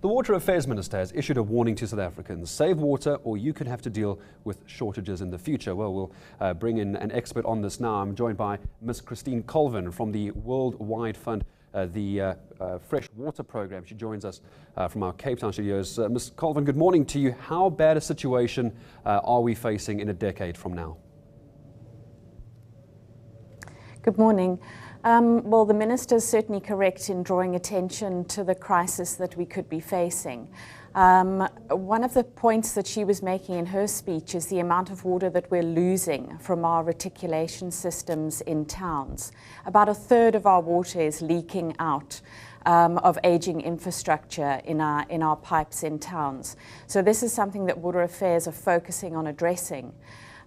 The Water Affairs Minister has issued a warning to South Africans: save water or you could have to deal with shortages in the future. Well, we'll bring in an expert on this now. I'm joined by Ms. Christine Colvin from the Worldwide Fund, the Freshwater program. She joins us from our Cape Town studios. Ms. Colvin, good morning to you. How bad a situation are we facing in a decade from now? Good morning. Well, the Minister is certainly correct in drawing attention to the crisis that we could be facing. One of the points that she was making in her speech is the amount of water that we're losing from our reticulation systems in towns. About a third of our water is leaking out of aging infrastructure in our pipes in towns. So this is something that Water Affairs are focusing on addressing.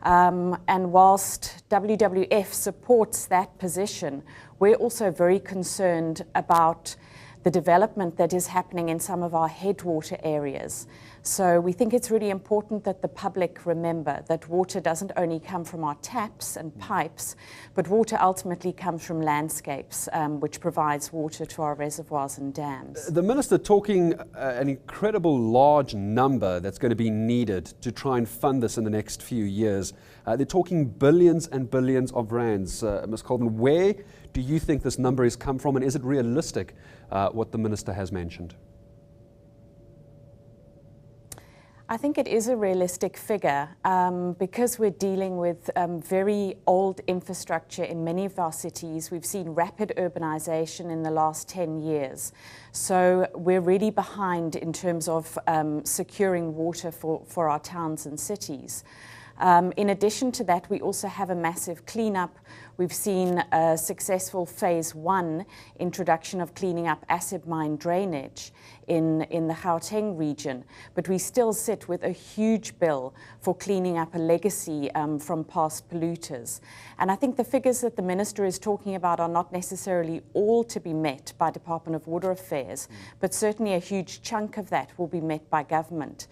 And whilst WWF supports that position, we're also very concerned about the development that is happening in some of our headwater areas. So we think it's really important that the public remember that water doesn't only come from our taps and pipes, but water ultimately comes from landscapes, which provides water to our reservoirs and dams. The Minister talking an incredible large number that's going to be needed to try and fund this in the next few years. They're talking billions and billions of rands. Ms. Colvin, where do you think this number has come from, and is it realistic, what the Minister has mentioned? I think it is a realistic figure because we're dealing with very old infrastructure in many of our cities. We've seen rapid urbanization in the last 10 years. So we're really behind in terms of securing water for our towns and cities. In addition to that, we also have a massive cleanup. We've seen a successful phase 1 introduction of cleaning up acid mine drainage in the Gauteng region, but we still sit with a huge bill for cleaning up a legacy from past polluters. And I think the figures that the Minister is talking about are not necessarily all to be met by Department of Water Affairs, but certainly a huge chunk of that will be met by government.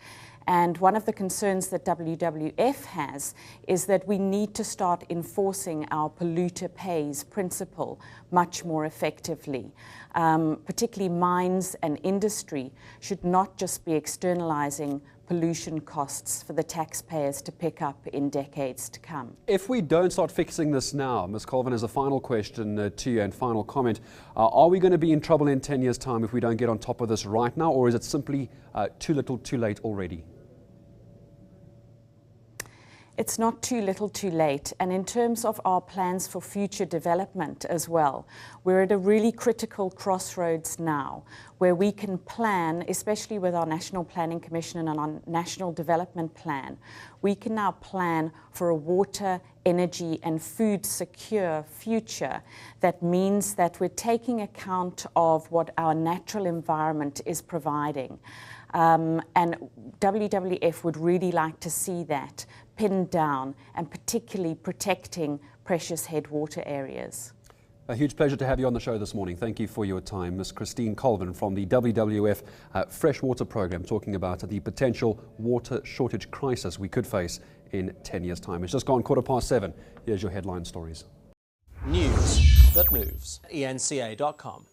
And one of the concerns that WWF has is that we need to start enforcing our polluter pays principle much more effectively. Particularly mines and industry should not just be externalizing pollution costs for the taxpayers to pick up in decades to come. If we don't start fixing this now, Ms. Colvin, as a final question to you and final comment, are we going to be in trouble in 10 years' time if we don't get on top of this right now, or is it simply too little too late already? It's not too little too late, and in terms of our plans for future development as well, we're at a really critical crossroads now where we can plan, especially with our National Planning Commission and our National Development Plan, we can now plan for a water, energy and food secure future. That means that we're taking account of what our natural environment is providing. And WWF would really like to see that pinned down, and particularly protecting precious headwater areas. A huge pleasure to have you on the show this morning. Thank you for your time. Ms. Christine Colvin from the WWF Freshwater program, talking about the potential water shortage crisis we could face in 10 years' time. It's just gone 7:15. Here's your headline stories. News that moves. eNCA.com.